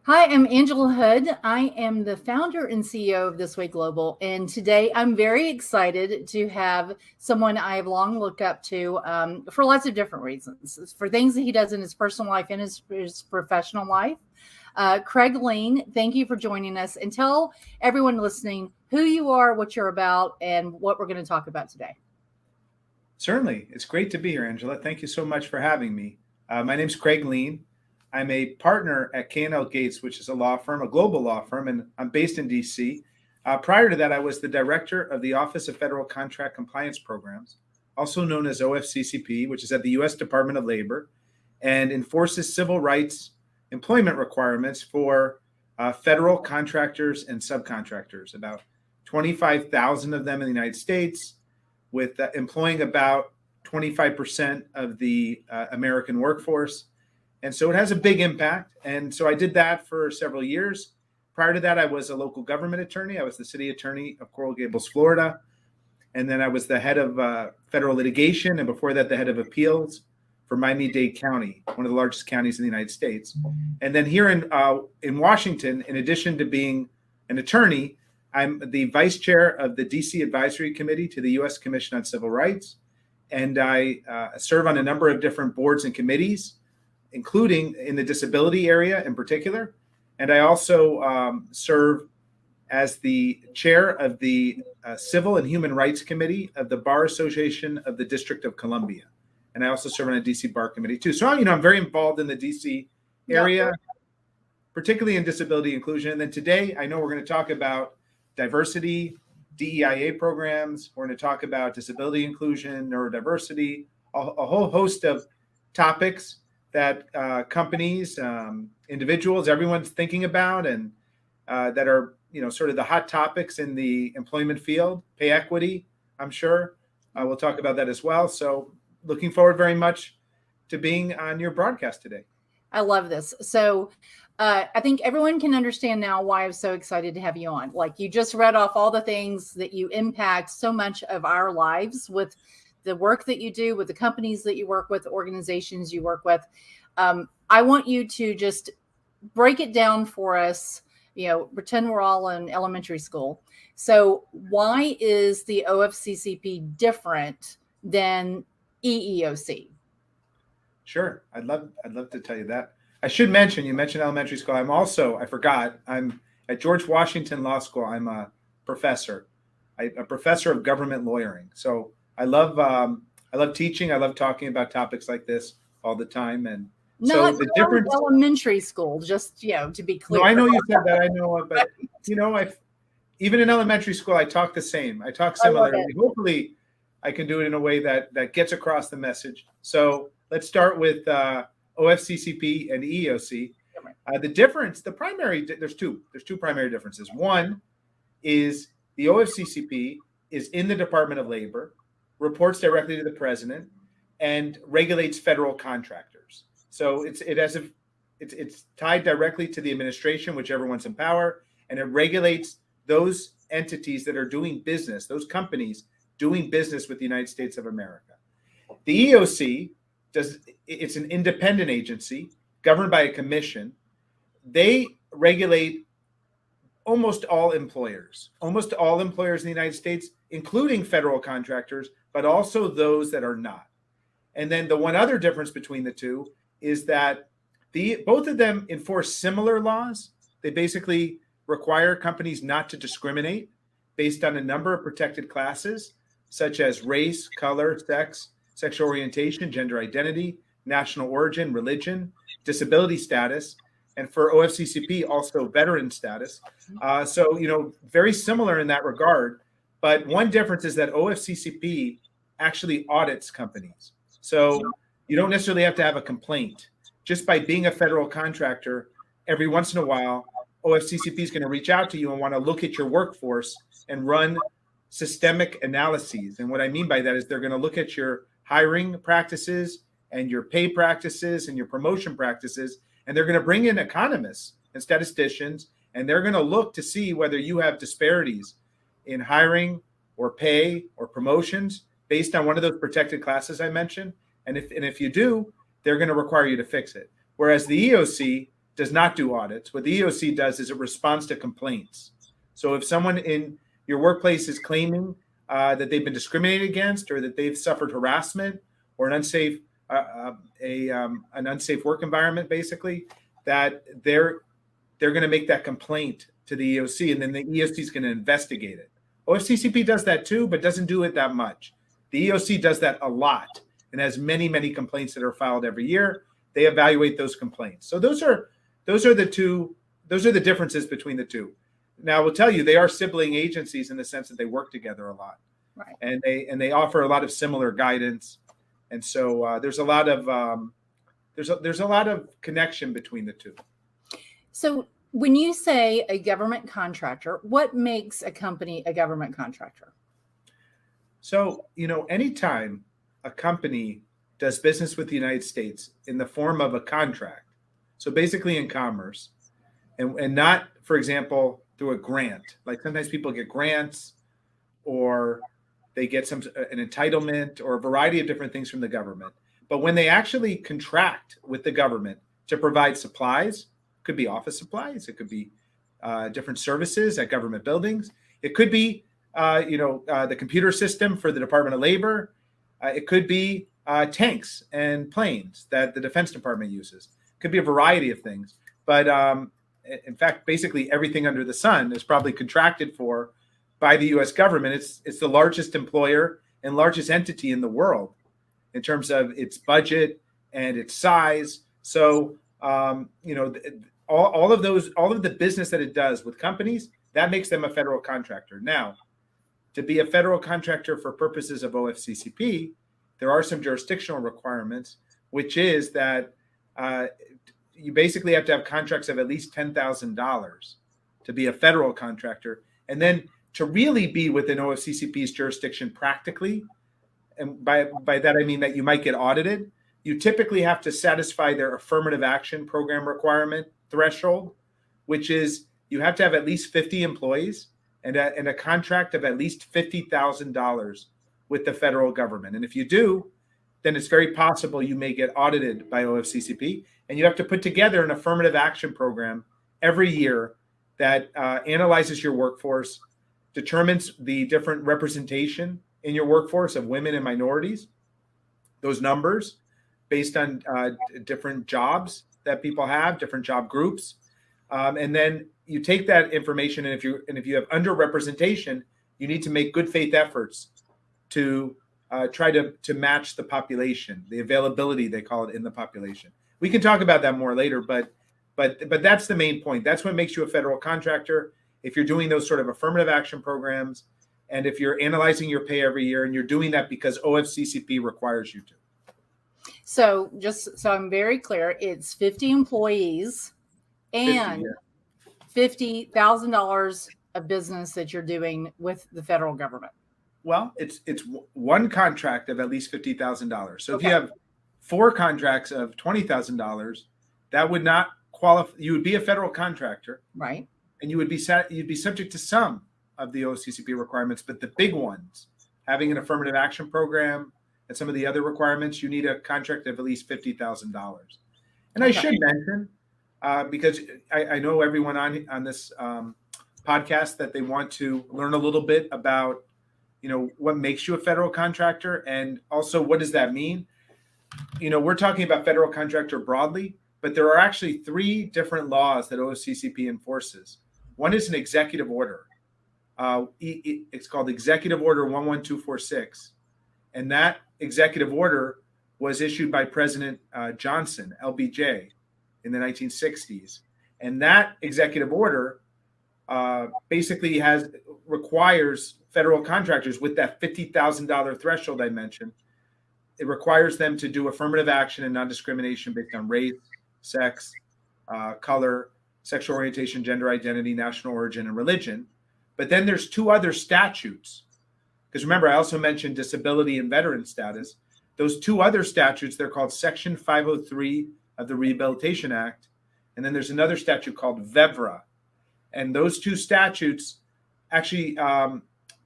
Hi, I'm Angela Hood. I am the founder and CEO of ThisWay Global. And today I'm very excited to have someone I have long looked up to for lots of different reasons, for things that he does in his personal life and his professional life. Craig Leen, thank you for joining us. And tell everyone listening who you are, what you're about, and what we're going to talk about today. Certainly. It's great to be here, Angela. Thank you so much for having me. My name's Craig Leen. I'm a partner at K&L Gates, which is a law firm, a global law firm, and I'm based in D.C. Prior to that, I was the director of the Office of Federal Contract Compliance Programs, also known as OFCCP, which is at the U.S. Department of Labor, and enforces civil rights employment requirements for federal contractors and subcontractors, about 25,000 of them in the United States, with employing about 25% of the American workforce. And so it has a big impact. And so I did that for several years. Prior to that, I was a local government attorney. I was the city attorney of Coral Gables, Florida. And then I was the head of federal litigation. And before that, the head of appeals for Miami-Dade County, one of the largest counties in the United States. And then here in Washington, in addition to being an attorney, I'm the vice chair of the DC Advisory Committee to the U.S. Commission on Civil Rights. And I serve on a number of different boards and committees, including in the disability area in particular. And I also serve as the chair of the Civil and Human Rights Committee of the Bar Association of the District of Columbia. And I also serve on a DC Bar Committee too. So, I'm very involved in the DC area, particularly in disability inclusion. And then today, I know we're going to talk about diversity, DEIA programs. We're going to talk about disability inclusion, neurodiversity, a whole host of topics that companies, individuals, everyone's thinking about, and that are, sort of the hot topics in the employment field. Pay equity, I'm sure. We'll talk about that as well. So looking forward very much to being on your broadcast today. I love this. So I think everyone can understand now why I'm so excited to have you on. Like, you just read off all the things that you impact so much of our lives with the work that you do, with the companies that you work with, the organizations you work with. I want you to just break it down for us, pretend we're all in elementary school. So why is the OFCCP different than EEOC? Sure. I'd love to tell you that. I should mention, you mentioned elementary school. I forgot, I'm at George Washington Law School. I'm a professor, a professor of government lawyering. So I love teaching. I love talking about topics like this all the time. And not so the difference, elementary school, just, to be clear. No, I know you said that. I know, but even in elementary school, I talk the same. I talk similarly. Hopefully, I can do it in a way that gets across the message. So let's start with OFCCP and EEOC. The difference, there's two primary differences. One is the OFCCP is in the Department of Labor, reports directly to the president, and regulates federal contractors. So it's tied directly to the administration, whichever one's in power, and it regulates those entities that are doing business, those companies doing business with the United States of America. The EEOC it's an independent agency governed by a commission. They regulate almost all employers in the United States, including federal contractors, but also those that are not. And then the one other difference between the two is that both of them enforce similar laws. They basically require companies not to discriminate based on a number of protected classes, such as race, color, sex, sexual orientation, gender identity, national origin, religion, disability status, and for OFCCP, also veteran status. So, very similar in that regard. But one difference is that OFCCP actually audits companies. So you don't necessarily have to have a complaint. Just by being a federal contractor, every once in a while, OFCCP is going to reach out to you and want to look at your workforce and run systemic analyses. And what I mean by that is they're going to look at your hiring practices and your pay practices and your promotion practices, and they're going to bring in economists and statisticians, and they're going to look to see whether you have disparities in hiring or pay or promotions based on one of those protected classes I mentioned. And if you do, they're going to require you to fix it. Whereas the EEOC does not do audits. What the EOC does is it responds to complaints. So if someone in your workplace is claiming that they've been discriminated against, or that they've suffered harassment or an unsafe work environment, basically, that they're going to make that complaint to the EOC, and then the EOC is going to investigate it. OFCCP does that too, but doesn't do it that much. The EOC does that a lot and has many, many complaints that are filed every year. They evaluate those complaints. So those are the differences between the two. Now, I will tell you, they are sibling agencies in the sense that they work together a lot, Right. and they offer a lot of similar guidance, and so there's a lot of connection between the two. So when you say a government contractor, what makes a company a government contractor? So, anytime a company does business with the United States in the form of a contract, so basically in commerce, and not, for example, through a grant. Like sometimes people get grants, or they get an entitlement, or a variety of different things from the government. But when they actually contract with the government to provide supplies, could be office supplies, it could be different services at government buildings, it could be the computer system for the Department of Labor, it could be tanks and planes that the Defense Department uses. It could be a variety of things. But in fact, basically everything under the sun is probably contracted for by the U.S. government. It's the largest employer and largest entity in the world in terms of its budget and its size. So, all of the business that it does with companies, that makes them a federal contractor. Now, to be a federal contractor for purposes of OFCCP, there are some jurisdictional requirements, which is that you basically have to have contracts of at least $10,000 to be a federal contractor. And then to really be within OFCCP's jurisdiction practically, and by that I mean that you might get audited, you typically have to satisfy their affirmative action program requirement threshold, which is you have to have at least 50 employees and a contract of at least $50,000 with the federal government. And if you do, then it's very possible you may get audited by OFCCP, and you have to put together an affirmative action program every year that analyzes your workforce, determines the different representation in your workforce of women and minorities, those numbers based on different jobs that people have, different job groups. And then you take that information, and if you have underrepresentation, you need to make good faith efforts to try to match the population, the availability, they call it, in the population. We can talk about that more later, but that's the main point. That's what makes you a federal contractor. If you're doing those sort of affirmative action programs, and if you're analyzing your pay every year, and you're doing that because OFCCP requires you to. So just so I'm very clear, it's 50 employees and $50,000 of business that you're doing with the federal government. Well, it's one contract of at least $50,000. So if you have 4 contracts of $20,000, that would not qualify. You would be a federal contractor, right? And you'd be subject to some of the OCCP requirements, but the big ones, having an affirmative action program and some of the other requirements, you need a contract of at least $50,000. And I should mention, because I know everyone on this podcast that they want to learn a little bit about, what makes you a federal contractor, and also what does that mean? We're talking about federal contractor broadly, but there are actually 3 different laws that OFCCP enforces. One is an executive order. It's called Executive Order 11246. And that executive order was issued by President Johnson, LBJ, in the 1960s. And that executive order basically requires federal contractors with that $50,000 threshold I mentioned. It requires them to do affirmative action and non-discrimination based on race, sex, color, sexual orientation, gender identity, national origin, and religion. But then there's 2 other statutes. Because remember, I also mentioned disability and veteran status. Those 2 other statutes, they're called Section 503 of the Rehabilitation Act. And then there's another statute called VEVRA. And those 2 statutes actually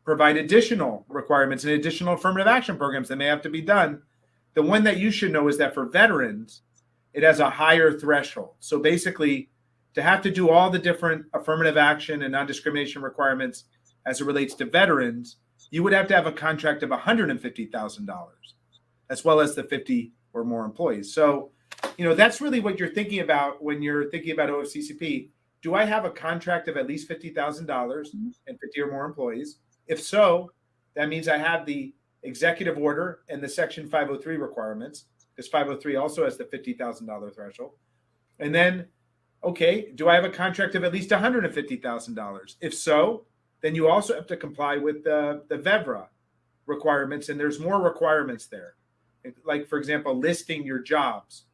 provide additional requirements and additional affirmative action programs that may have to be done. The one that you should know is that for veterans, it has a higher threshold. So basically, to have to do all the different affirmative action and non-discrimination requirements as it relates to veterans, you would have to have a contract of $150,000, as well as the 50 or more employees. So, that's really what you're thinking about when you're thinking about OFCCP. Do I have a contract of at least $50,000 and 50 or more employees? If so, that means I have the executive order and the Section 503 requirements, because 503 also has the $50,000 threshold. And then, okay, do I have a contract of at least $150,000? If so, then you also have to comply with the VEVRA requirements, and there's more requirements there. Like, for example, listing your jobs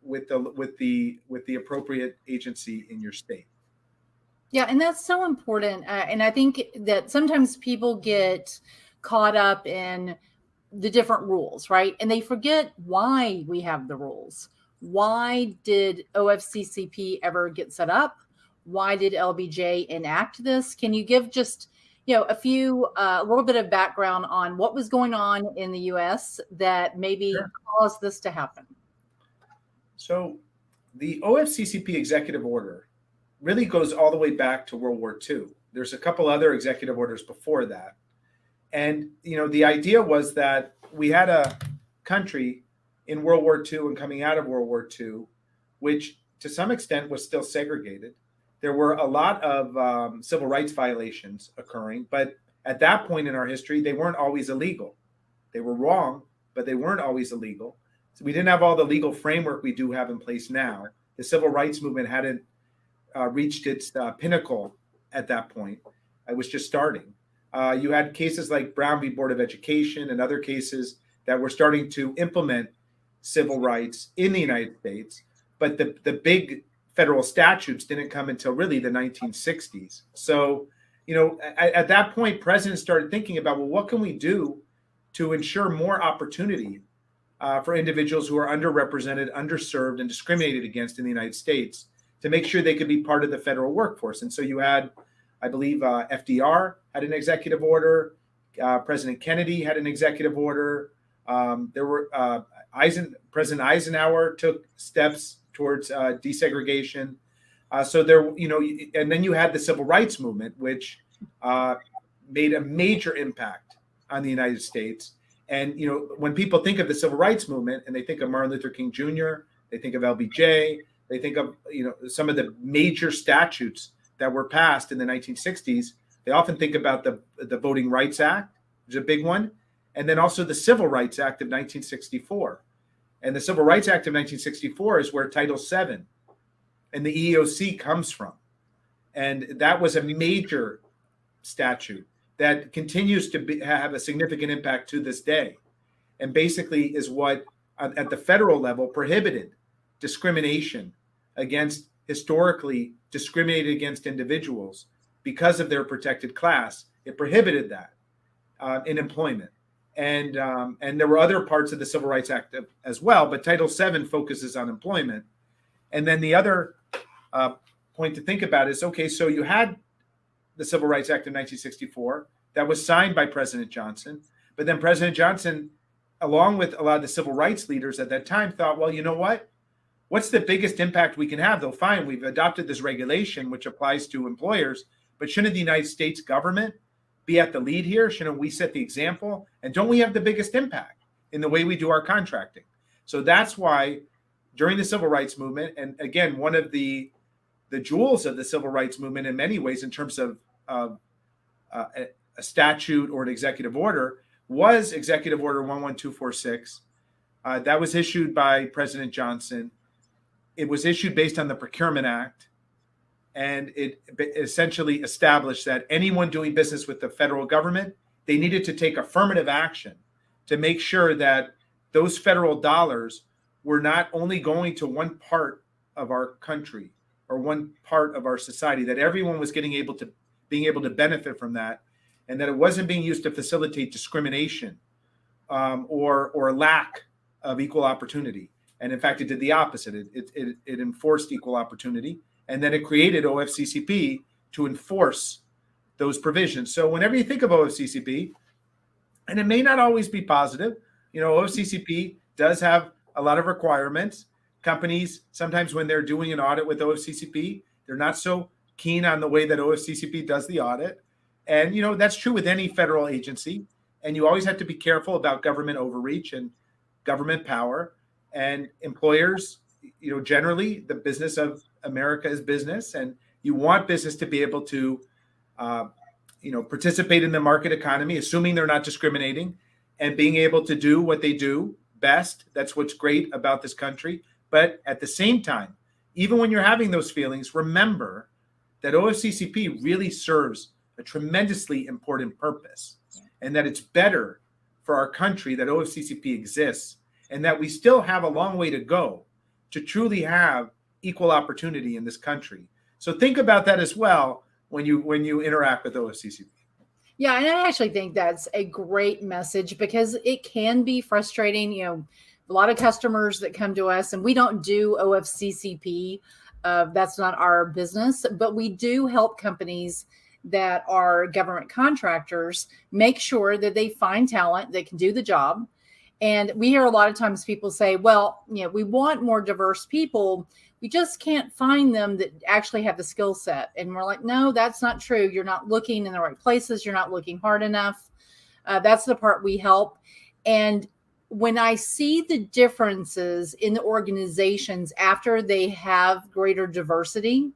with the appropriate agency in your state. Yeah, and that's so important. And I think that sometimes people get caught up in the different rules, right? And they forget why we have the rules. Why did OFCCP ever get set up? Why did LBJ enact this? Can you give just a little bit of background on what was going on in the U.S. that maybe caused this to happen? So the OFCCP executive order really goes all the way back to World War II. There's a couple other executive orders before that. And, the idea was that we had a country in World War II and coming out of World War II, which to some extent was still segregated. There were a lot of civil rights violations occurring, but at that point in our history, they weren't always illegal. They were wrong, but they weren't always illegal. So we didn't have all the legal framework we do have in place now. The civil rights movement hadn't reached its pinnacle at that point. It was just starting. You had cases like Brown v. Board of Education and other cases that were starting to implement civil rights in the United States, but the big federal statutes didn't come until really the 1960s. So, at that point, presidents started thinking about, well, what can we do to ensure more opportunity for individuals who are underrepresented, underserved, and discriminated against in the United States to make sure they could be part of the federal workforce. And so you had, I believe, FDR had an executive order. President Kennedy had an executive order. There were President Eisenhower took steps towards desegregation. So there, and then you had the civil rights movement, which made a major impact on the United States. And when people think of the civil rights movement and they think of Martin Luther King Jr., they think of LBJ, they think of some of the major statutes that were passed in the 1960s. They often think about the Voting Rights Act, which is a big one, and then also the Civil Rights Act of 1964. And the Civil Rights Act of 1964 is where Title VII and the EEOC comes from. And that was a major statute that continues to have a significant impact to this day, and basically is what, at the federal level, prohibited discrimination against historically discriminated against individuals because of their protected class. It prohibited that in employment. And there were other parts of the Civil Rights Act as well, but Title VII focuses on employment. And then the other point to think about is, okay, so you had the Civil Rights Act of 1964 that was signed by President Johnson, but then President Johnson, along with a lot of the civil rights leaders at that time, thought, well, you know what? What's the biggest impact we can have? Though, fine, we've adopted this regulation, which applies to employers, but shouldn't the United States government be at the lead here? Shouldn't we set the example? And don't we have the biggest impact in the way we do our contracting? So that's why during the civil rights movement, and again, one of the jewels of the civil rights movement in many ways in terms of a statute or an executive order was Executive Order 11246. That was issued by President Johnson. It was issued based on the Procurement Act, and it essentially established that anyone doing business with the federal government, they needed to take affirmative action to make sure that those federal dollars were not only going to one part of our country or one part of our society, that everyone was being able to benefit from that, and that it wasn't being used to facilitate discrimination or lack of equal opportunity. And in fact, it did the opposite. It enforced equal opportunity, and then it created OFCCP to enforce those provisions. So whenever you think of OFCCP, and it may not always be positive, OFCCP does have a lot of requirements. companies, sometimes when they're doing an audit with OFCCP, they're not so keen on the way that OFCCP does the audit. And, that's true with any federal agency. And you always have to be careful about government overreach and government power. And employers, generally the business of America is business, and you want business to be able to, participate in the market economy, assuming they're not discriminating, and being able to do what they do best. That's what's great about this country. But at the same time, even when you're having those feelings, remember that OFCCP really serves a tremendously important purpose, and that it's better for our country that OFCCP exists, and that we still have a long way to go to truly have equal opportunity in this country. So think about that as well when you interact with OFCCP. Yeah, and I actually think that's a great message, because it can be frustrating. A lot of customers that come to us, and we don't do OFCCP. That's not our business, but we do help companies that are government contractors make sure that they find talent that can do the job. And we hear a lot of times people say, well, we want more diverse people. We just can't find them that actually have the skill set. And we're like, no, that's not true. You're not looking in the right places. You're not looking hard enough. That's the part we help. And when I see the differences in the organizations after they have greater diversity,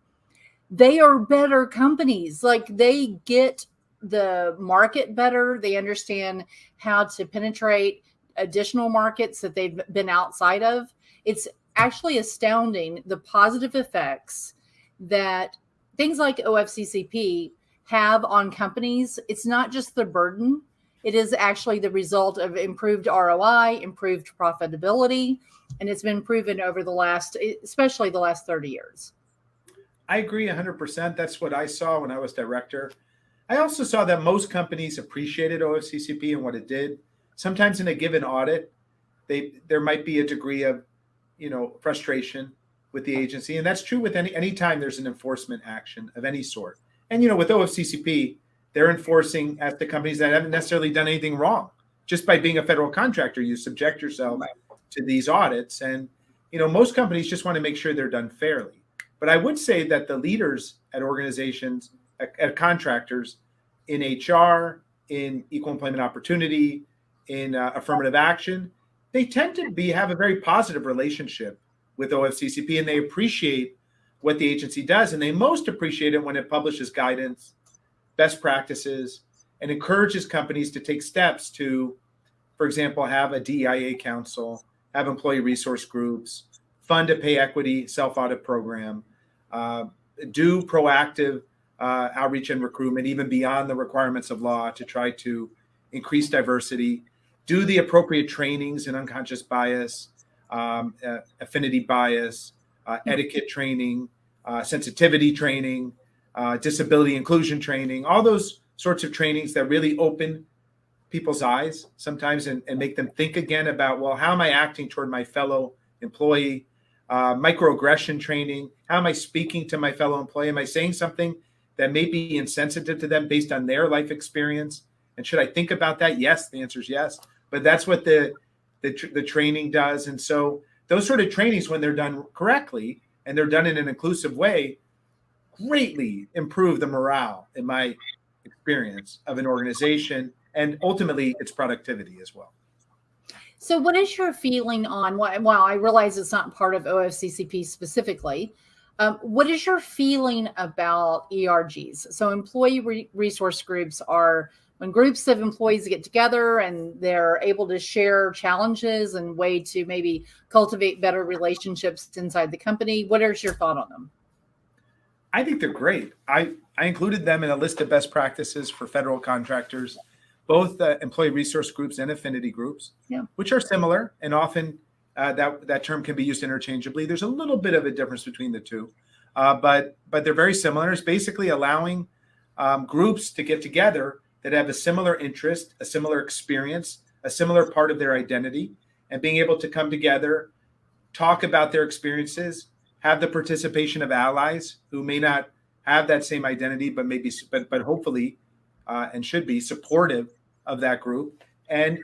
they are better companies. Like, they get the market better. They understand how to penetrate additional markets that they've been outside of. It's actually astounding the positive effects that things like OFCCP have on companies. It's not just the burden. It is actually the result of improved ROI, improved profitability, and it's been proven over especially the last 30 years. I agree 100%. That's what I saw when I was director. I also saw that most companies appreciated OFCCP and what it did. Sometimes in a given audit, there might be a degree of, frustration with the agency. And that's true with any time there's an enforcement action of any sort. And, with OFCCP, they're enforcing at the companies that haven't necessarily done anything wrong. Just by being a federal contractor, you subject yourself to these audits. And, most companies just want to make sure they're done fairly. But I would say that the leaders at organizations, at contractors, in HR, in equal employment opportunity, in affirmative action, they tend to have a very positive relationship with OFCCP, and they appreciate what the agency does. And they most appreciate it when it publishes guidance, best practices, and encourages companies to take steps to, for example, have a DEIA council, have employee resource groups, fund a pay equity self-audit program, do proactive outreach and recruitment, even beyond the requirements of law, to try to increase diversity, do the appropriate trainings in unconscious bias, affinity bias, etiquette training, sensitivity training, disability inclusion training, all those sorts of trainings that really open people's eyes sometimes and make them think again about, well, how am I acting toward my fellow employee? Microaggression training. How am I speaking to my fellow employee? Am I saying something that may be insensitive to them based on their life experience? And should I think about that? Yes, the answer is yes. But that's what the training does. And so those sort of trainings, when they're done correctly and they're done in an inclusive way, greatly improve the morale, in my experience, of an organization, and ultimately its productivity as well. So what is your feeling on, while I realize it's not part of OFCCP specifically, what is your feeling about ERGs? So employee resource groups are when groups of employees get together and they're able to share challenges and way to maybe cultivate better relationships inside the company. What is your thought on them? I think they're great. I included them in a list of best practices for federal contractors, both employee resource groups and affinity groups, which are similar, and often that term can be used interchangeably. There's a little bit of a difference between the two, but they're very similar. It's basically allowing groups to get together that have a similar interest, a similar experience, a similar part of their identity, and being able to come together, talk about their experiences, have the participation of allies who may not have that same identity, but hopefully and should be supportive of that group. And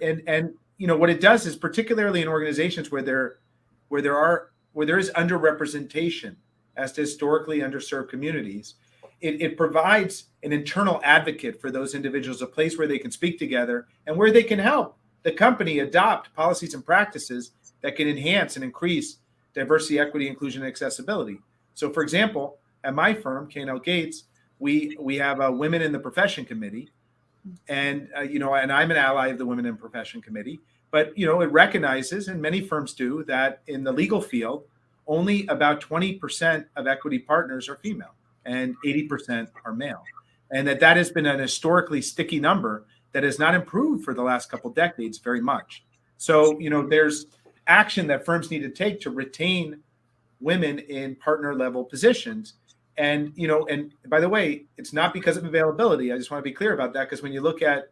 what it does is, particularly in organizations where there are where there is underrepresentation as to historically underserved communities, it provides an internal advocate for those individuals, a place where they can speak together and where they can help the company adopt policies and practices that can enhance and increase diversity, equity, inclusion, and accessibility. So, for example, at my firm, K&L Gates, we have a Women in the Profession Committee, and and I'm an ally of the Women in Profession Committee. But it recognizes, and many firms do, that in the legal field, only about 20% of equity partners are female, and 80% are male, and that has been an historically sticky number that has not improved for the last couple of decades very much. So, there's action that firms need to take to retain women in partner level positions. And, and by the way, it's not because of availability. I just want to be clear about that, because when you look at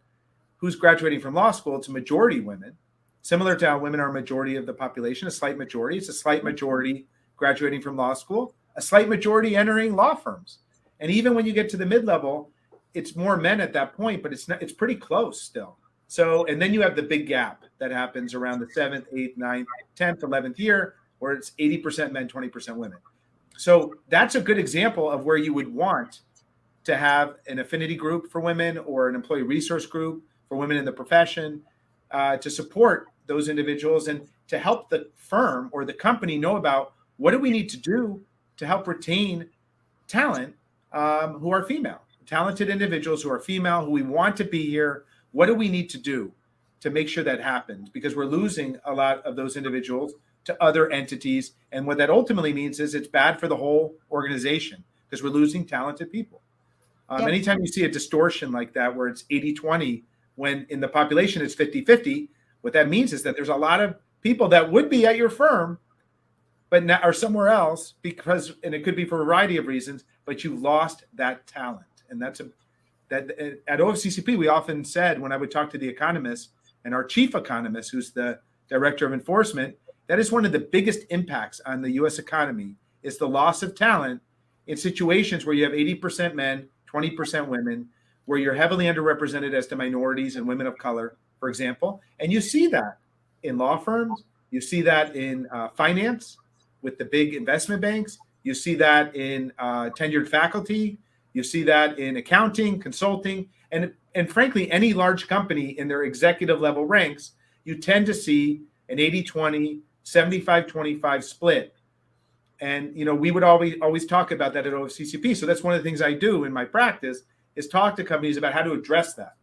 who's graduating from law school, it's a majority women, similar to how women are a majority of the population, a slight majority. It's a slight majority graduating from law school, a slight majority entering law firms. And even when you get to the mid-level, it's more men at that point, but it's pretty close still. So, and then you have the big gap that happens around the 7th, 8th, 9th, 10th, 11th year, where it's 80% men, 20% women. So that's a good example of where you would want to have an affinity group for women or an employee resource group for women in the profession to support those individuals and to help the firm or the company know about what do we need to do to help retain talent who are female, talented individuals who are female, who we want to be here. What do we need to do to make sure that happens? Because we're losing a lot of those individuals to other entities. And what that ultimately means is it's bad for the whole organization, because we're losing talented people. Anytime you see a distortion like that, where it's 80-20, when in the population it's 50-50, what that means is that there's a lot of people that would be at your firm, but now are somewhere else and it could be for a variety of reasons, but you lost that talent. And that at OFCCP, we often said, when I would talk to the economists and our chief economist, who's the director of enforcement, that is one of the biggest impacts on the U.S. economy, is the loss of talent in situations where you have 80% men, 20% women, where you're heavily underrepresented as to minorities and women of color, for example. And you see that in law firms. You see that in finance with the big investment banks. You see that in tenured faculty. You see that in accounting, consulting, and frankly, any large company in their executive level ranks. You tend to see an 80-20, 75-25 split. And, we would always talk about that at OFCCP. So that's one of the things I do in my practice, is talk to companies about how to address that.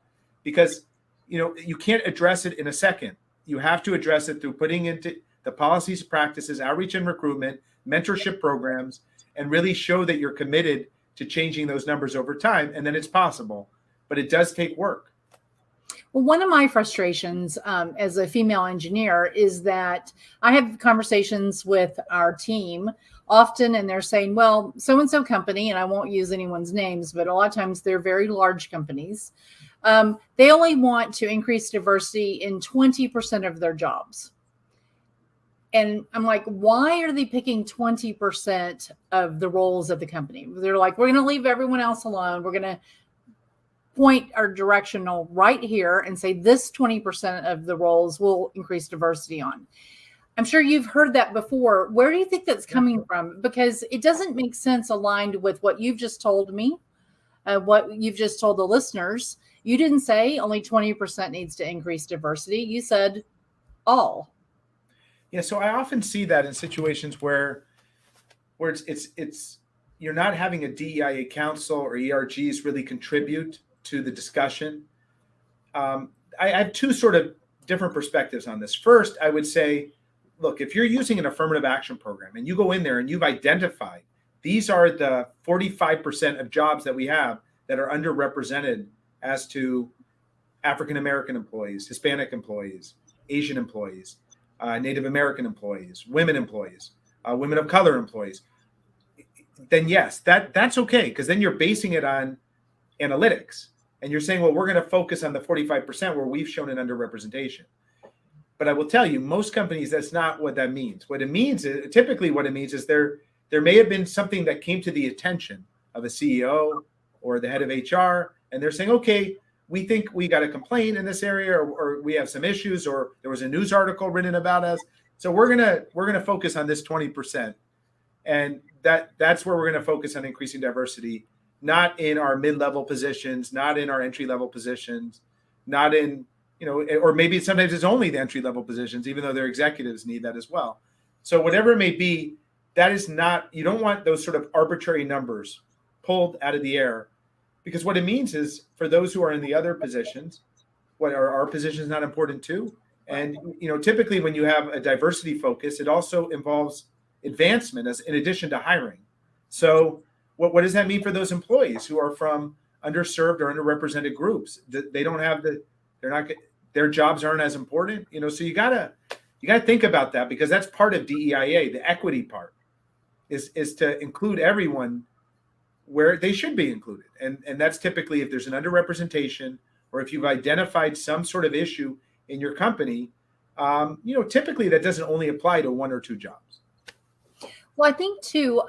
Because, you can't address it in a second. You have to address it through putting into the policies, practices, outreach and recruitment, mentorship programs, and really show that you're committed to changing those numbers over time. And then it's possible, but it does take work. Well, one of my frustrations as a female engineer is that I have conversations with our team often, and they're saying, well, so-and-so company, and I won't use anyone's names, but a lot of times they're very large companies. They only want to increase diversity in 20% of their jobs. And I'm like, why are they picking 20% of the roles of the company? They're like, we're going to leave everyone else alone. We're going to point our directional right here and say this 20% of the roles will increase diversity on. I'm sure you've heard that before. Where do you think that's coming from? Because it doesn't make sense aligned with what you've just told me, what you've just told the listeners. You didn't say only 20% needs to increase diversity. You said all. Yeah, so I often see that in situations where it's you're not having a DEIA council or ERGs really contribute to the discussion. I have two sort of different perspectives on this. First, I would say, look, if you're using an affirmative action program and you go in there and you've identified these are the 45% of jobs that we have that are underrepresented as to African American employees, Hispanic employees, Asian employees, Native American employees, women of color employees, then yes, that's okay, because then you're basing it on analytics. And you're saying, well, we're going to focus on the 45% where we've shown an underrepresentation. But I will tell you, most companies, that's not what that means. What it means is, typically what it means is there may have been something that came to the attention of a CEO or the head of HR, and they're saying, okay, we think we got a complaint in this area, or we have some issues, or there was a news article written about us. So we're gonna focus on this 20%, and that's where we're gonna focus on increasing diversity, not in our mid-level positions, not in our entry-level positions, not in, or maybe sometimes it's only the entry-level positions, even though their executives need that as well. So whatever it may be, that is not, you don't want those sort of arbitrary numbers pulled out of the air, because what it means is for those who are in the other positions, what are our positions not important too? And typically when you have a diversity focus, it also involves advancement as in addition to hiring. So what does that mean for those employees who are from underserved or underrepresented groups? They don't have their jobs aren't as important, so you gotta think about that, because that's part of DEIA. The equity part is to include everyone where they should be included. And that's typically if there's an underrepresentation, or if you've identified some sort of issue in your company, typically that doesn't only apply to one or two jobs. Well, I think too,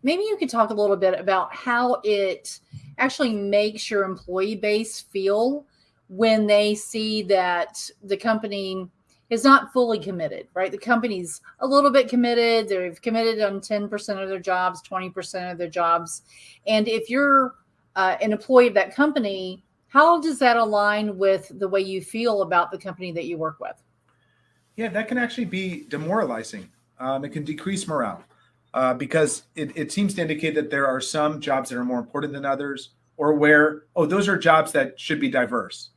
maybe you could talk a little bit about how it actually makes your employee base feel when they see that the company is not fully committed, right? The company's a little bit committed. They've committed on 10% of their jobs, 20% of their jobs. And if you're an employee of that company, how does that align with the way you feel about the company that you work with? Yeah, that can actually be demoralizing. It can decrease morale because it seems to indicate that there are some jobs that are more important than others, or where, those are jobs that should be diverse.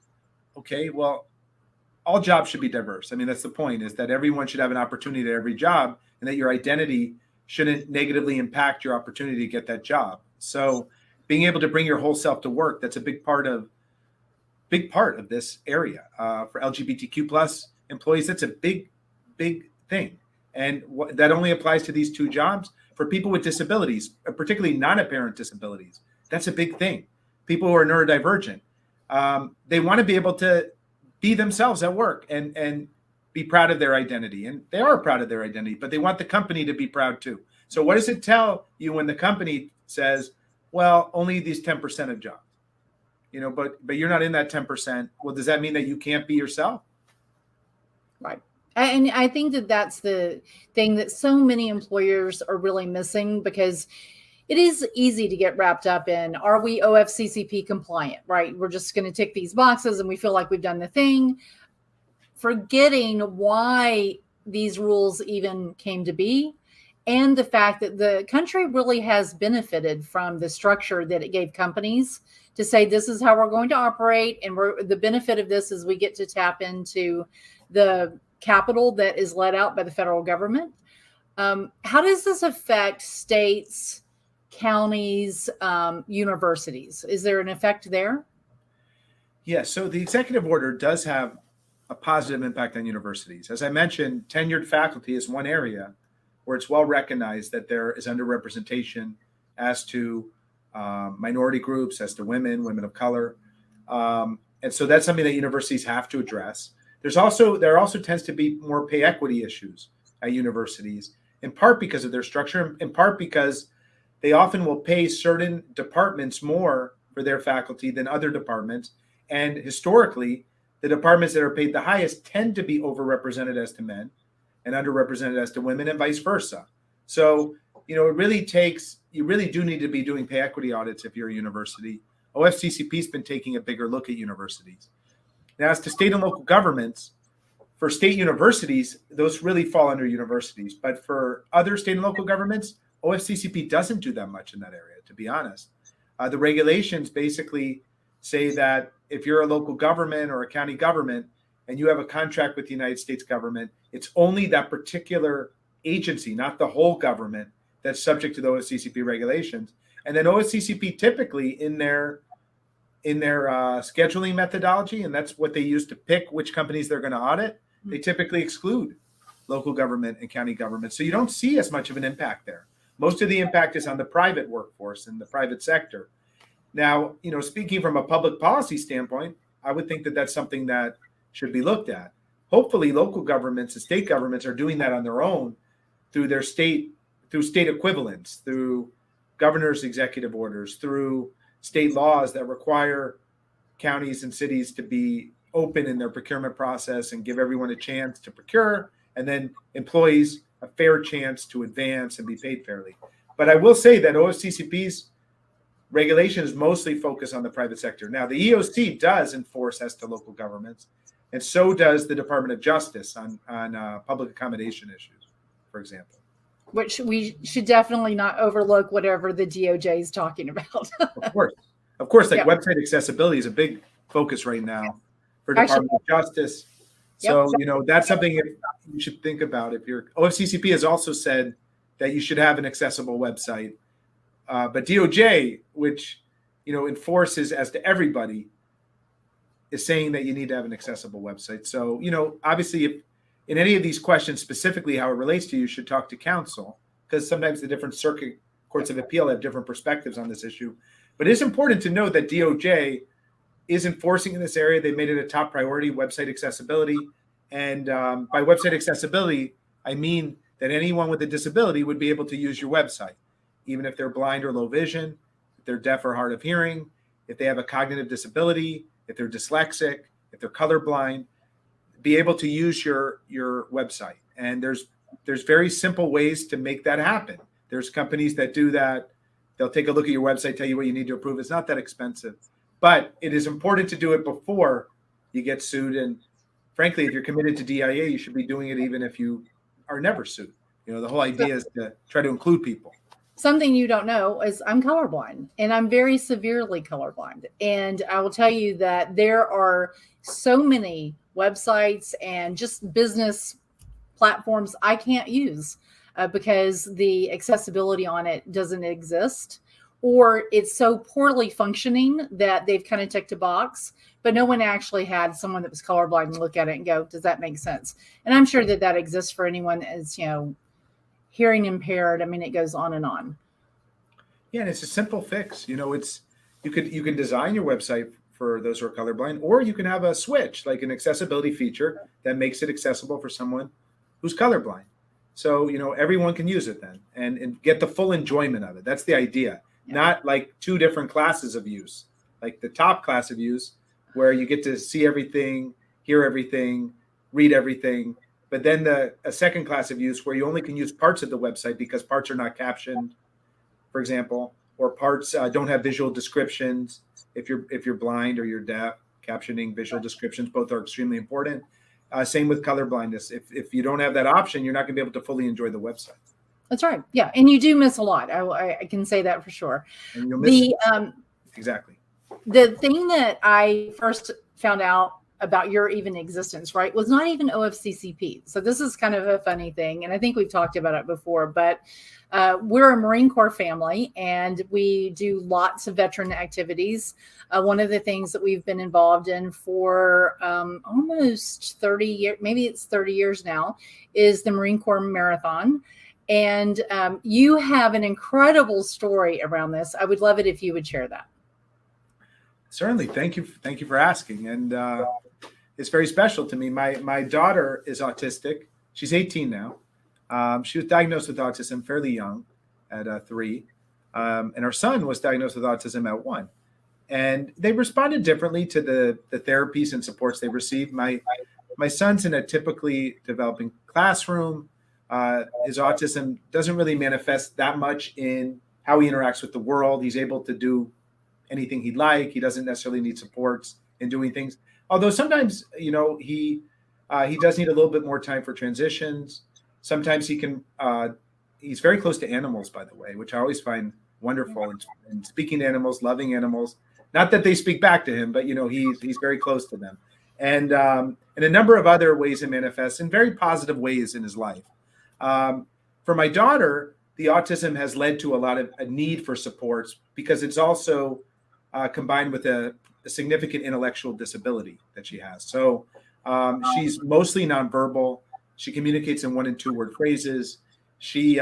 Okay, well, all jobs should be diverse. I mean, that's the point, is that everyone should have an opportunity at every job, and that your identity shouldn't negatively impact your opportunity to get that job. So being able to bring your whole self to work, that's a big part of this area. For LGBTQ plus employees, that's a big thing. And that only applies to these two jobs. For people with disabilities, particularly non-apparent disabilities, that's a big thing. People who are neurodivergent, they want to be able to be themselves at work and be proud of their identity. And they are proud of their identity, but they want the company to be proud too. So what does it tell you when the company says, well, only these 10% of jobs, but you're not in that 10%. Well, does that mean that you can't be yourself? Right. And I think that that's the thing that so many employers are really missing, because it is easy to get wrapped up in, are we OFCCP compliant, right? We're just going to tick these boxes and we feel like we've done the thing, forgetting why these rules even came to be, and the fact that the country really has benefited from the structure that it gave companies to say, this is how we're going to operate. And the benefit of this is we get to tap into the capital that is let out by the federal government. How does this affect states, counties, universities? Is there an effect there? Yes. So the executive order does have a positive impact on universities. As I mentioned, tenured faculty is one area where it's well recognized that there is underrepresentation as to minority groups, as to women of color. And so that's something that universities have to address. There also tends to be more pay equity issues at universities, in part because of their structure, in part because they often will pay certain departments more for their faculty than other departments. And historically, the departments that are paid the highest tend to be overrepresented as to men and underrepresented as to women, and vice versa. So, you really do need to be doing pay equity audits if you're a university. OFCCP has been taking a bigger look at universities. Now, as to state and local governments, for state universities, those really fall under universities. But for other state and local governments, OFCCP doesn't do that much in that area, to be honest. The regulations basically say that if you're a local government or a county government and you have a contract with the United States government, it's only that particular agency, not the whole government, that's subject to the OFCCP regulations. And then OFCCP typically in their scheduling methodology, and that's what they use to pick which companies they're going to audit, they typically exclude local government and county government. So you don't see as much of an impact there. Most of the impact is on the private workforce and the private sector. Now, speaking from a public policy standpoint, I would think that that's something that should be looked at. Hopefully, local governments and state governments are doing that on their own through state equivalents, through governor's executive orders, through state laws that require counties and cities to be open in their procurement process and give everyone a chance to procure and then employees a fair chance to advance and be paid fairly. But I will say that OFCCP's regulations mostly focus on the private sector. Now, the EOC does enforce as to local governments, and so does the Department of Justice on public accommodation issues, for example. Which we should definitely not overlook whatever the DOJ is talking about. Of course, like website accessibility is a big focus right now for Department of Justice. So, that's something you should think about. If your OFCCP has also said that you should have an accessible website. But DOJ, which, enforces as to everybody, is saying that you need to have an accessible website. So, obviously, if in any of these questions, specifically how it relates to you, should talk to counsel, because sometimes the different circuit courts of appeal have different perspectives on this issue. But it's important to know that DOJ is enforcing in this area. They made it a top priority, website accessibility. And by website accessibility, I mean that anyone with a disability would be able to use your website, even if they're blind or low vision, if they're deaf or hard of hearing, if they have a cognitive disability, if they're dyslexic, if they're colorblind, be able to use your website. And there's very simple ways to make that happen. There's companies that do that. They'll take a look at your website, tell you what you need to approve. It's not that expensive, but it is important to do it before you get sued. And frankly, if you're committed to DEIA, you should be doing it even if you are never sued. The whole idea is to try to include people. Something you don't know is I'm colorblind, and I'm very severely colorblind. And I will tell you that there are so many websites and just business platforms I can't use because the accessibility on it doesn't exist, or it's so poorly functioning that they've kind of ticked a box, but no one actually had someone that was colorblind look at it and go, does that make sense? And I'm sure that exists for anyone as, hearing impaired. I mean, it goes on and on. Yeah, and it's a simple fix. You can design your website for those who are colorblind, or you can have a switch, like an accessibility feature that makes it accessible for someone who's colorblind. So, everyone can use it then and get the full enjoyment of it. That's the idea. Yeah. Not like two different classes of use, like the top class of use where you get to see everything, hear everything, read everything. But then a second class of use where you only can use parts of the website because parts are not captioned, for example, or parts don't have visual descriptions. If you're blind or you're deaf, captioning, visual descriptions, both are extremely important. Same with colorblindness. If you don't have that option, you're not going to be able to fully enjoy the website. That's right. Yeah, and you do miss a lot. I can say that for sure. And you'll miss exactly. The thing that I first found out about your even existence, right, was not even OFCCP. So this is kind of a funny thing, and I think we've talked about it before, but we're a Marine Corps family, and we do lots of veteran activities. One of the things that we've been involved in for almost 30 years, maybe it's 30 years now, is the Marine Corps Marathon. And you have an incredible story around this. I would love it if you would share that. Certainly. Thank you for asking. And it's very special to me. My daughter is autistic. She's 18 now. She was diagnosed with autism fairly young at 3. And our son was diagnosed with autism at 1. And they responded differently to the therapies and supports they received. My son's in a typically developing classroom. His autism doesn't really manifest that much in how he interacts with the world. He's able to do anything he'd like. He doesn't necessarily need supports in doing things. Although sometimes, he does need a little bit more time for transitions. Sometimes he can, he's very close to animals, by the way, which I always find wonderful. And speaking to animals, loving animals, not that they speak back to him, but, he's very close to them. And a number of other ways it manifests in very positive ways in his life. For my daughter, the autism has led to a need for supports because it's also combined with a significant intellectual disability that she has. So she's mostly nonverbal. She communicates in 1- and 2-word phrases. She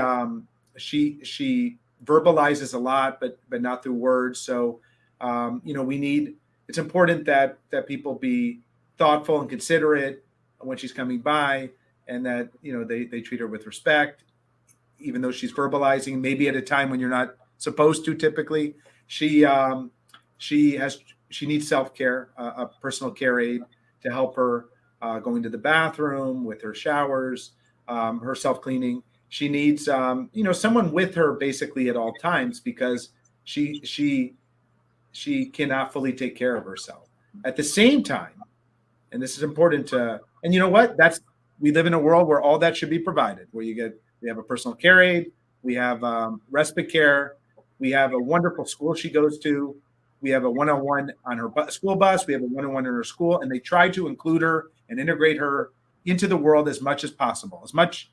verbalizes a lot, but not through words. So it's important that people be thoughtful and considerate when she's coming by, and that they treat her with respect, even though she's verbalizing, maybe at a time when you're not supposed to. Typically, she needs self-care, a personal care aide to help her going to the bathroom, with her showers, her self-cleaning. She needs, someone with her basically at all times, because she cannot fully take care of herself. At the same time, and this is important and you know what? We live in a world where all that should be provided, where we have a personal care aide, we have respite care, we have a wonderful school she goes to, we have a one-on-one on her school bus, we have a one-on-one in her school, and they try to include her and integrate her into the world as much as possible, as much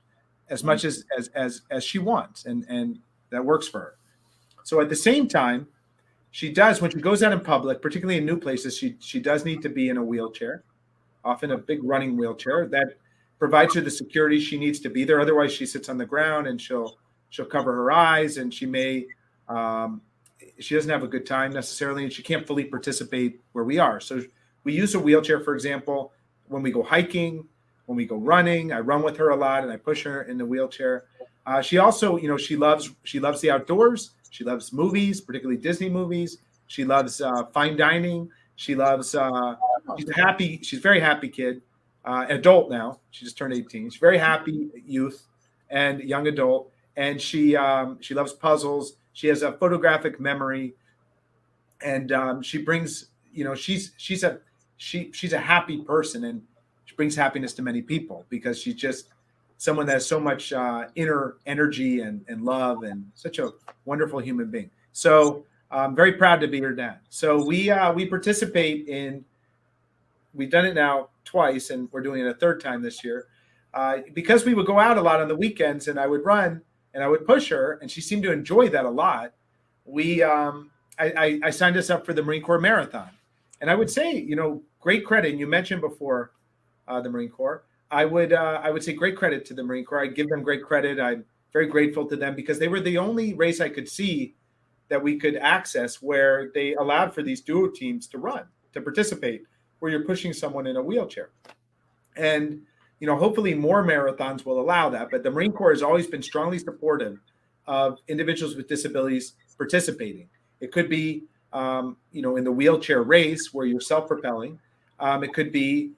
as she wants, and that works for her. So at the same time, she does, when she goes out in public, particularly in new places, she does need to be in a wheelchair, often a big running wheelchair that provides her the security she needs to be there. Otherwise, she sits on the ground and she'll cover her eyes, and she doesn't have a good time necessarily, and she can't fully participate where we are. So we use a wheelchair, for example, when we go hiking, when we go running. I run with her a lot, and I push her in the wheelchair. She also, she loves the outdoors. She loves movies, particularly Disney movies. She loves fine dining. She loves. She's a very happy kid, adult now. She just turned 18. She's a very happy youth and young adult, and she loves puzzles. She has a photographic memory, and she brings. She's a happy person, and she brings happiness to many people because she's just someone that has so much inner energy and love, and such a wonderful human being. So I'm very proud to be her dad. So we participate in, we've done it now twice, and we're doing it a third time this year. Because we would go out a lot on the weekends, and I would run and I would push her, and she seemed to enjoy that a lot. I signed us up for the Marine Corps Marathon. And I would say, great credit. And you mentioned before the Marine Corps. I would say great credit to the Marine Corps. I give them great credit. I'm very grateful to them, because they were the only race I could see that we could access where they allowed for these duo teams to run, to participate, where you're pushing someone in a wheelchair. And, hopefully more marathons will allow that. But the Marine Corps has always been strongly supportive of individuals with disabilities participating. It could be, in the wheelchair race where you're self-propelling. It could be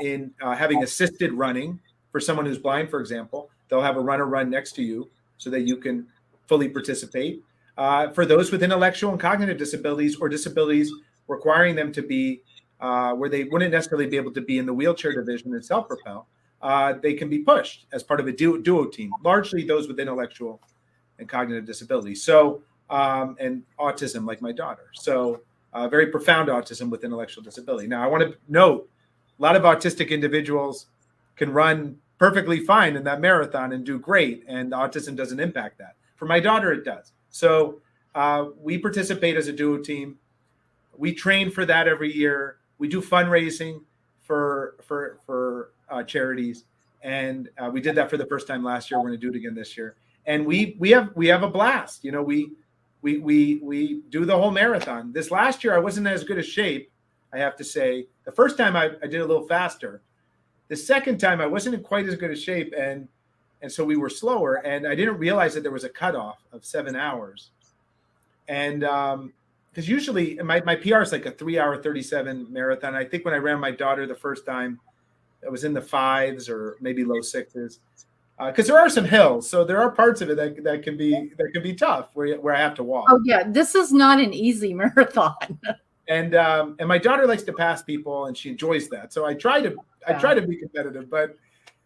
in having assisted running for someone who's blind, for example. They'll have a runner run next to you so that you can fully participate. For those with intellectual and cognitive disabilities, or disabilities requiring them to be where they wouldn't necessarily be able to be in the wheelchair division and self-propel, they can be pushed as part of a duo team, largely those with intellectual and cognitive disabilities. So, and autism, like my daughter. So very profound autism with intellectual disability. Now, I want to note, a lot of autistic individuals can run perfectly fine in that marathon and do great, and autism doesn't impact that. For my daughter, it does. So we participate as a duo team. We train for that every year. We do fundraising for charities, and we did that for the first time last year. We're going to do it again this year, and we have a blast. We do the whole marathon. This last year, I wasn't as good a shape, I have to say. The first time I did a little faster. The second time I wasn't in quite as good a shape, and so we were slower, and I didn't realize that there was a cutoff of 7 hours. And because usually my PR is like a 3-hour 37 marathon. I think when I ran my daughter the first time, it was in the 5s or maybe low 6s. Because there are some hills, so there are parts of it that can be tough where I have to walk. Oh yeah, this is not an easy marathon. And my daughter likes to pass people, and she enjoys that. So I try to be competitive,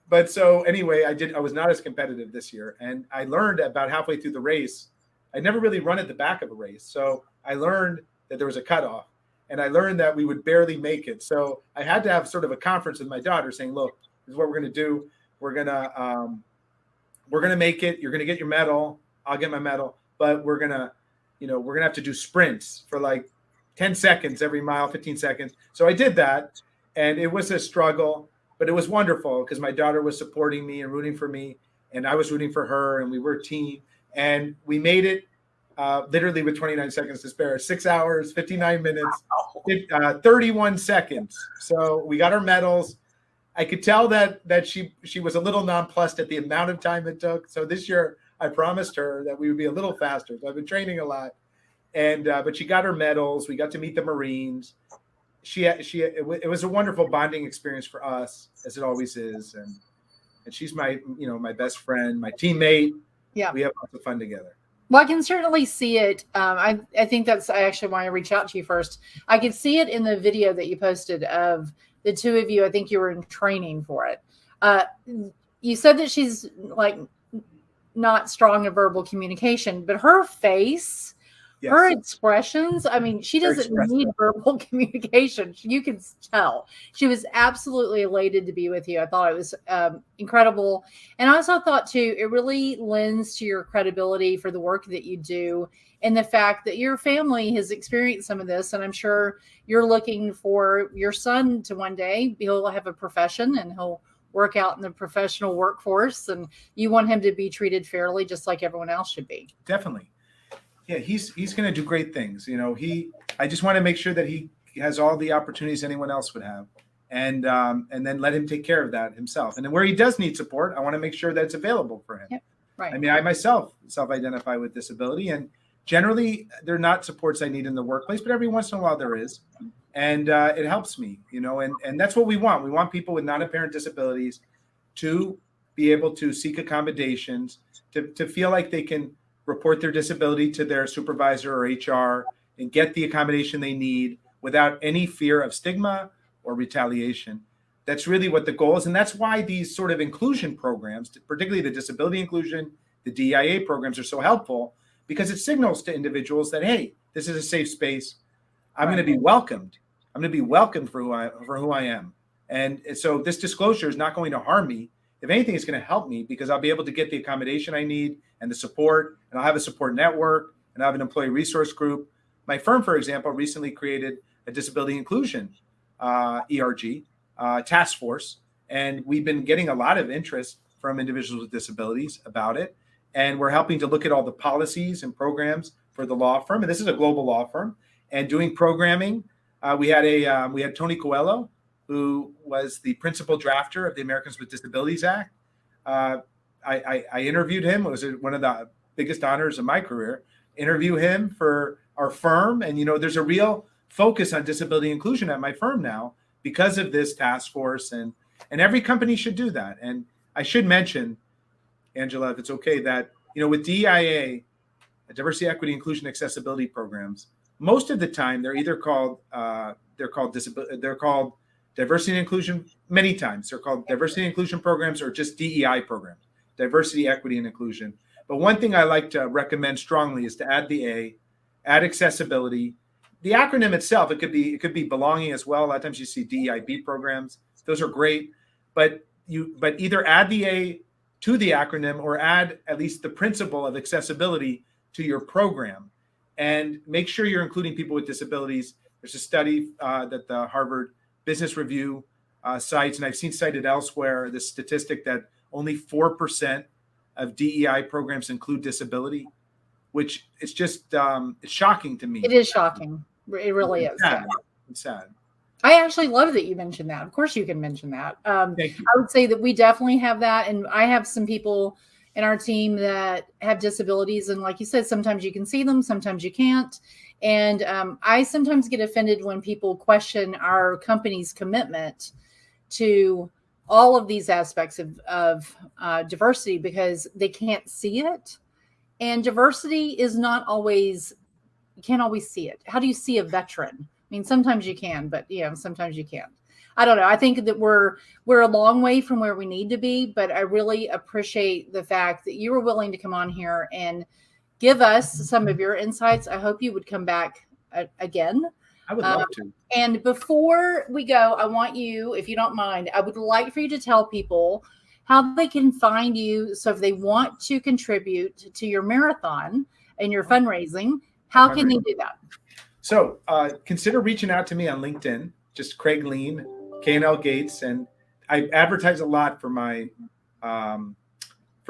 but so anyway, I was not as competitive this year, and I learned about halfway through the race. I never really run at the back of a race, so I learned that there was a cutoff, and I learned that we would barely make it. So I had to have sort of a conference with my daughter, saying, "Look, this is what we're going to do. We're gonna make it. You're gonna get your medal. I'll get my medal, but we're gonna have to do sprints for like 10 seconds every mile, 15 seconds." So I did that, and it was a struggle, but it was wonderful because my daughter was supporting me and rooting for me, and I was rooting for her, and we were a team, and we made it literally with 29 seconds to spare. 6 hours, 59 minutes, 31 seconds. So we got our medals. I could tell that she was a little nonplussed at the amount of time it took. So this year I promised her that we would be a little faster. So I've been training a lot, and but she got her medals. We got to meet the Marines. It was a wonderful bonding experience for us, as it always is, and she's my, my best friend, my teammate. Yeah. We have lots of fun together. Well, I can certainly see it. I think I actually want to reach out to you first. I could see it in the video that you posted of the two of you. I think you were in training for it. You said that she's like not strong in verbal communication, but her face, yes, her expressions, I mean, she doesn't need verbal communication. You can tell. She was absolutely elated to be with you. I thought it was incredible. And I also thought, too, it really lends to your credibility for the work that you do and the fact that your family has experienced some of this. And I'm sure you're looking for your son to one day, he'll have a profession and he'll work out in the professional workforce, and you want him to be treated fairly, just like everyone else should be. Definitely. Yeah, he's going to do great things. I just want to make sure that he has all the opportunities anyone else would have, and then let him take care of that himself. And then where he does need support, I want to make sure that it's available for him. Yep. Right. I mean, I myself self-identify with disability, and generally they're not supports I need in the workplace, but every once in a while there is. And it helps me, and that's what we want. We want people with non-apparent disabilities to be able to seek accommodations, to feel like they can report their disability to their supervisor or HR and get the accommodation they need without any fear of stigma or retaliation. That's really what the goal is. And that's why these sort of inclusion programs, particularly the disability inclusion, the DEIA programs, are so helpful, because it signals to individuals that, hey, this is a safe space. I'm going to be welcomed. I'm going to be welcomed for who I am. And so this disclosure is not going to harm me. If anything, it's going to help me, because I'll be able to get the accommodation I need and the support, and I'll have a support network, and I'll have an employee resource group. My firm, for example, recently created a disability inclusion ERG task force, and we've been getting a lot of interest from individuals with disabilities about it. And we're helping to look at all the policies and programs for the law firm. And this is a global law firm, and doing programming. We had Tony Coelho, who was the principal drafter of the Americans with Disabilities Act. I interviewed him. It was one of the biggest honors of my career. Interview him for our firm. And, there's a real focus on disability inclusion at my firm now because of this task force. And every company should do that. And I should mention, Angela, if it's okay, that, with DEIA, diversity, equity, inclusion, accessibility programs, most of the time they're either called diversity and inclusion. Many times they're called diversity and inclusion programs, or just DEI programs, diversity, equity, and inclusion. But one thing I like to recommend strongly is to add the A, add accessibility. The acronym itself, it could be belonging as well. A lot of times you see DEIB programs; those are great. But either add the A to the acronym, or add at least the principle of accessibility to your program. And make sure you're including people with disabilities. There's a study that the Harvard Business Review cites, and I've seen cited elsewhere, the statistic that only 4% of DEI programs include disability, which is just it's shocking to me. It is shocking. It really is. Sad. It's sad. I actually love that you mentioned that. Of course you can mention that. I would say that we definitely have that. And I have some people in our team that have disabilities. And like you said, sometimes you can see them, sometimes you can't. And I sometimes get offended when people question our company's commitment to all of these aspects of diversity, because they can't see it. And diversity is not always, you can't always see it. How do you see a veteran? I mean, sometimes you can, but sometimes you can't. I don't know. I think that we're a long way from where we need to be, but I really appreciate the fact that you were willing to come on here and give us some of your insights. I hope you would come back again. I would love to. And before we go, I want you, if you don't mind, I would like for you to tell people how they can find you. So if they want to contribute to your marathon and your fundraising, how can they do that? So consider reaching out to me on LinkedIn, just Craig Leen, K&L Gates, and I advertise a lot for my for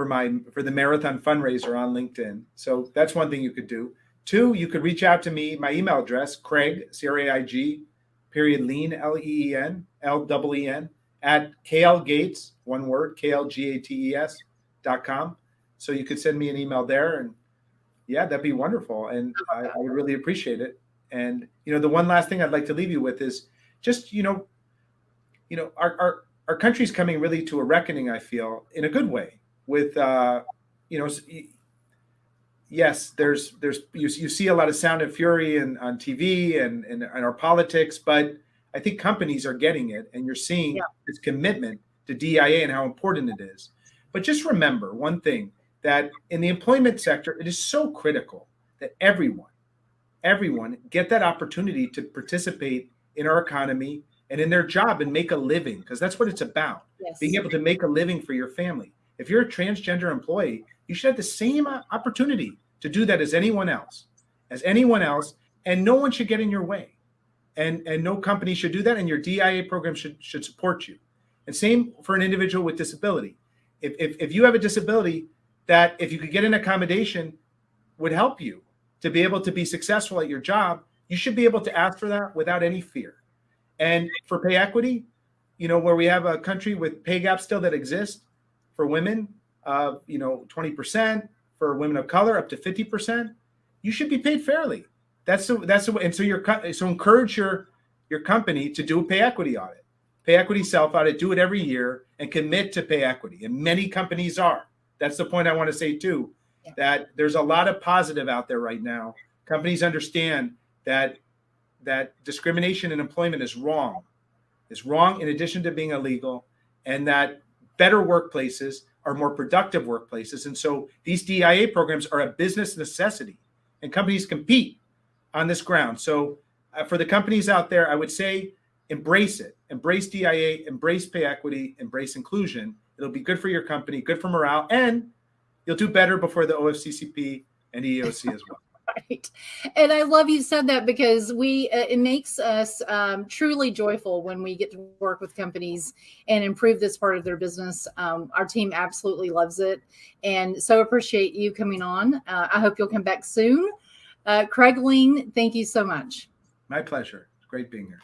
the marathon fundraiser on LinkedIn. So that's one thing you could do. 2, you could reach out to me, my email address, Craig, C-R-A-I-G, Leen, L-E-E-N, L-E-E-N, at klgates, one word, KLGATES.com. So you could send me an email there, and yeah, that'd be wonderful. And I would really appreciate it. And, the one last thing I'd like to leave you with is just, our our country's coming really to a reckoning, I feel, in a good way with, yes, you see a lot of sound and fury on TV and our politics, but I think companies are getting it, and you're seeing this commitment to DEIA and how important it is. But just remember one thing, that in the employment sector, it is so critical that everyone get that opportunity to participate in our economy and in their job and make a living, because that's what it's about. Yes. Being able to make a living for your family. If you're a transgender employee, you should have the same opportunity to do that as anyone else, and no one should get in your way, and no company should do that, and your DEIA program should support you. And same for an individual with disability. If you have a disability, that if you could get an accommodation would help you to be able to be successful at your job, you should be able to ask for that without any fear. And for pay equity, where we have a country with pay gaps still that exist for women, 20%, for women of color up to 50%, you should be paid fairly. That's the way. And so encourage your company to do a pay equity audit, pay equity self-audit, do it every year and commit to pay equity. And many companies are. That's the point I want to say too, that there's a lot of positive out there right now. Companies understand that discrimination in employment is wrong. It's wrong in addition to being illegal, and that better workplaces are more productive workplaces. And so these DEIA programs are a business necessity, and companies compete on this ground. So for the companies out there, I would say embrace it. Embrace DEIA, embrace pay equity, embrace inclusion. It'll be good for your company, good for morale, and you'll do better before the OFCCP and EEOC as well. Right. And I love you said that, because it makes us truly joyful when we get to work with companies and improve this part of their business. Our team absolutely loves it, and so appreciate you coming on. I hope you'll come back soon. Craig Leen, thank you so much. My pleasure. It's great being here.